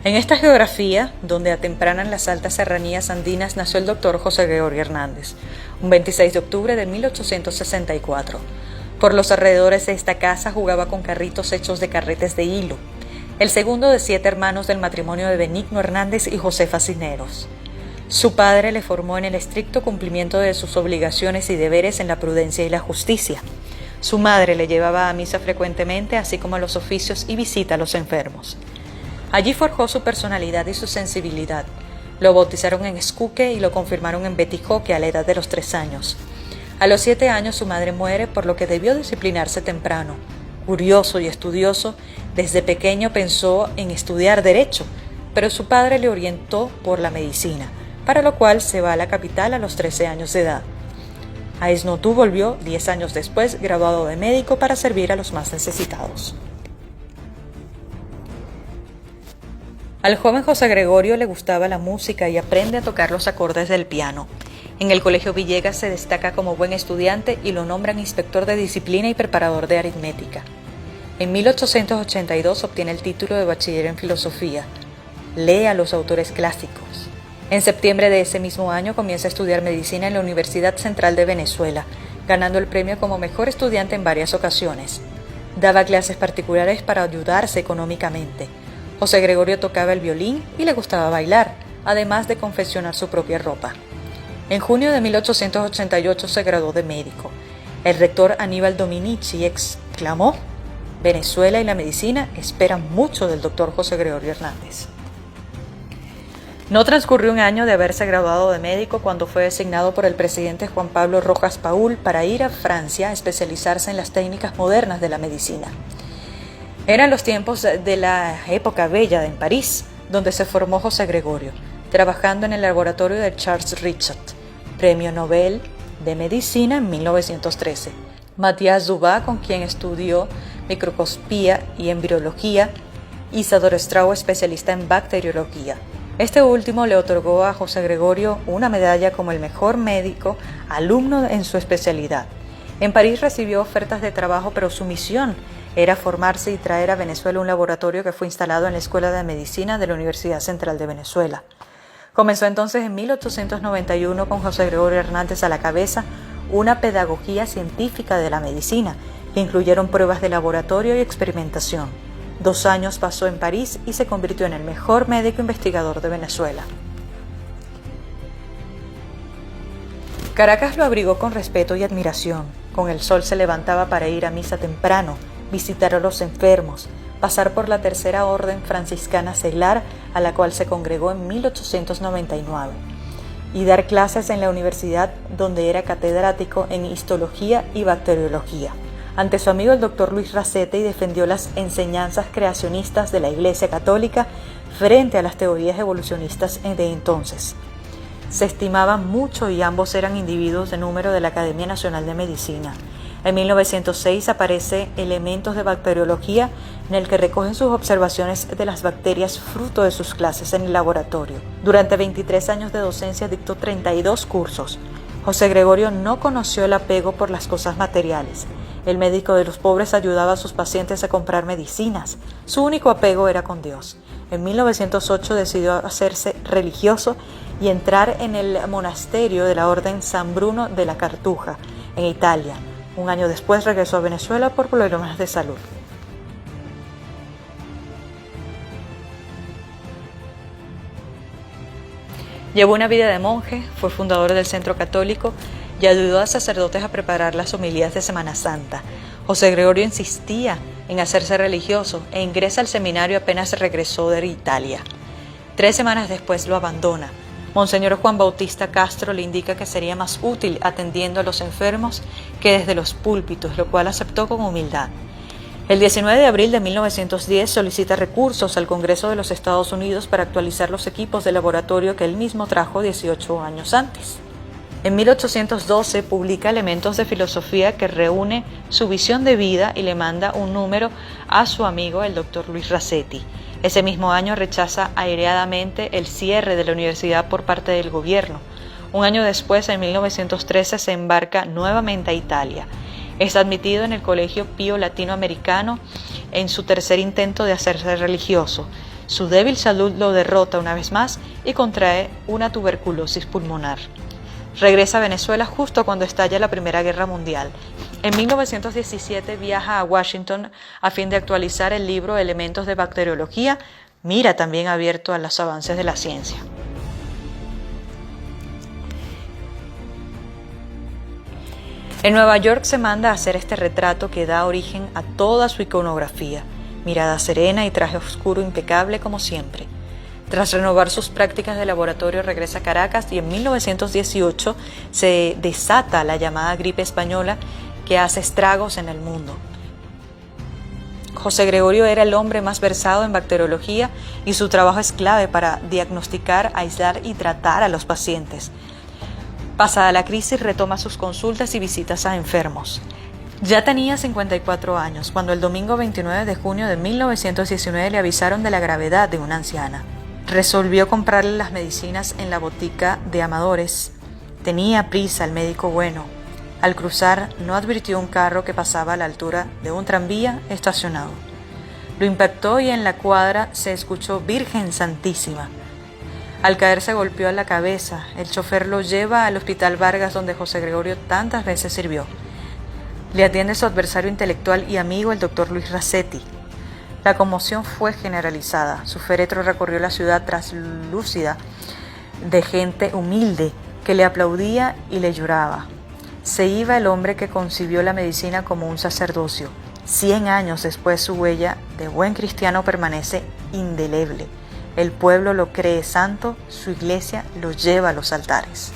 En esta geografía, donde atempranan las altas serranías andinas, nació el doctor José Gregorio Hernández, un 26 de octubre de 1864. Por los alrededores de esta casa jugaba con carritos hechos de carretes de hilo, el segundo de 7 hermanos del matrimonio de Benigno Hernández y Josefa Cisneros. Su padre le formó en el estricto cumplimiento de sus obligaciones y deberes en la prudencia y la justicia. Su madre le llevaba a misa frecuentemente, así como a los oficios y visita a los enfermos. Allí forjó su personalidad y su sensibilidad. Lo bautizaron en Escuque y lo confirmaron en Betijoque a la edad de los 3 años. A los 7 años su madre muere, por lo que debió disciplinarse temprano. Curioso y estudioso, desde pequeño pensó en estudiar Derecho, pero su padre le orientó por la medicina, para lo cual se va a la capital a los 13 años de edad. A Esnotú volvió 10 años después, graduado de médico, para servir a los más necesitados. Al joven José Gregorio le gustaba la música y aprende a tocar los acordes del piano. En el Colegio Villegas se destaca como buen estudiante y lo nombran inspector de disciplina y preparador de aritmética. En 1882 obtiene el título de bachiller en filosofía. Lee a los autores clásicos. En septiembre de ese mismo año comienza a estudiar medicina en la Universidad Central de Venezuela, ganando el premio como mejor estudiante en varias ocasiones. Daba clases particulares para ayudarse económicamente. José Gregorio tocaba el violín y le gustaba bailar, además de confeccionar su propia ropa. En junio de 1888 se graduó de médico. El rector Aníbal Dominici exclamó: «Venezuela y la medicina esperan mucho del doctor José Gregorio Hernández». No transcurrió un año de haberse graduado de médico cuando fue designado por el presidente Juan Pablo Rojas Paul para ir a Francia a especializarse en las técnicas modernas de la medicina. Eran los tiempos de la época bella en París, donde se formó José Gregorio, trabajando en el laboratorio de Charles Richet, premio Nobel de Medicina en 1913. Mathias Duba, con quien estudió microscopía y embriología, y Isadore Straub, especialista en bacteriología. Este último le otorgó a José Gregorio una medalla como el mejor médico alumno en su especialidad. En París recibió ofertas de trabajo, pero su misión era formarse y traer a Venezuela un laboratorio que fue instalado en la Escuela de Medicina de la Universidad Central de Venezuela. Comenzó entonces en 1891 con José Gregorio Hernández a la cabeza una pedagogía científica de la medicina, que incluyeron pruebas de laboratorio y experimentación. 2 años pasó en París y se convirtió en el mejor médico investigador de Venezuela. Caracas lo abrigó con respeto y admiración. Con el sol se levantaba para ir a misa temprano, visitar a los enfermos, pasar por la Tercera Orden Franciscana Seglar, a la cual se congregó en 1899, y dar clases en la universidad, donde era catedrático en histología y bacteriología. Ante su amigo el doctor Luis Racetti defendió las enseñanzas creacionistas de la Iglesia Católica frente a las teorías evolucionistas de entonces. Se estimaban mucho y ambos eran individuos de número de la Academia Nacional de Medicina. En 1906 aparece Elementos de Bacteriología, en el que recogen sus observaciones de las bacterias fruto de sus clases en el laboratorio. Durante 23 años de docencia dictó 32 cursos. José Gregorio no conoció el apego por las cosas materiales. El médico de los pobres ayudaba a sus pacientes a comprar medicinas. Su único apego era con Dios. En 1908 decidió hacerse religioso y entrar en el monasterio de la Orden San Bruno de la Cartuja, en Italia. Un año después regresó a Venezuela por problemas de salud. Llevó una vida de monje, fue fundador del Centro Católico y ayudó a sacerdotes a preparar las homilías de Semana Santa. José Gregorio insistía en hacerse religioso e ingresa al seminario apenas regresó de Italia. 3 semanas después lo abandona. Monseñor Juan Bautista Castro le indica que sería más útil atendiendo a los enfermos que desde los púlpitos, lo cual aceptó con humildad. El 19 de abril de 1910 solicita recursos al Congreso de los Estados Unidos para actualizar los equipos de laboratorio que él mismo trajo 18 años antes. En 1812 publica Elementos de Filosofía, que reúne su visión de vida y le manda un número a su amigo el doctor Luis Racetti. Ese mismo año rechaza aireadamente el cierre de la universidad por parte del gobierno. Un año después, en 1913, se embarca nuevamente a Italia. Es admitido en el Colegio Pío Latinoamericano en su tercer intento de hacerse religioso. Su débil salud lo derrota una vez más y contrae una tuberculosis pulmonar. Regresa a Venezuela justo cuando estalla la Primera Guerra Mundial. En 1917 viaja a Washington a fin de actualizar el libro Elementos de Bacteriología, mira también abierto a los avances de la ciencia. En Nueva York se manda a hacer este retrato que da origen a toda su iconografía, mirada serena y traje oscuro impecable como siempre. Tras renovar sus prácticas de laboratorio regresa a Caracas y en 1918 se desata la llamada gripe española que hace estragos en el mundo. José Gregorio era el hombre más versado en bacteriología y su trabajo es clave para diagnosticar, aislar y tratar a los pacientes. Pasada la crisis retoma sus consultas y visitas a enfermos. Ya tenía 54 años cuando el domingo 29 de junio de 1919 le avisaron de la gravedad de una anciana. Resolvió comprarle las medicinas en la botica de Amadores. Tenía prisa el médico bueno. Al cruzar no advirtió un carro que pasaba a la altura de un tranvía estacionado. Lo impactó y en la cuadra se escuchó Virgen Santísima. Al caer se golpeó a la cabeza. El chofer lo lleva al Hospital Vargas donde José Gregorio tantas veces sirvió. Le atiende su adversario intelectual y amigo el doctor Luis Racetti. La conmoción fue generalizada. Su féretro recorrió la ciudad traslúcida de gente humilde que le aplaudía y le lloraba. Se iba el hombre que concibió la medicina como un sacerdocio. 100 años después su huella de buen cristiano permanece indeleble. El pueblo lo cree santo, su iglesia lo lleva a los altares.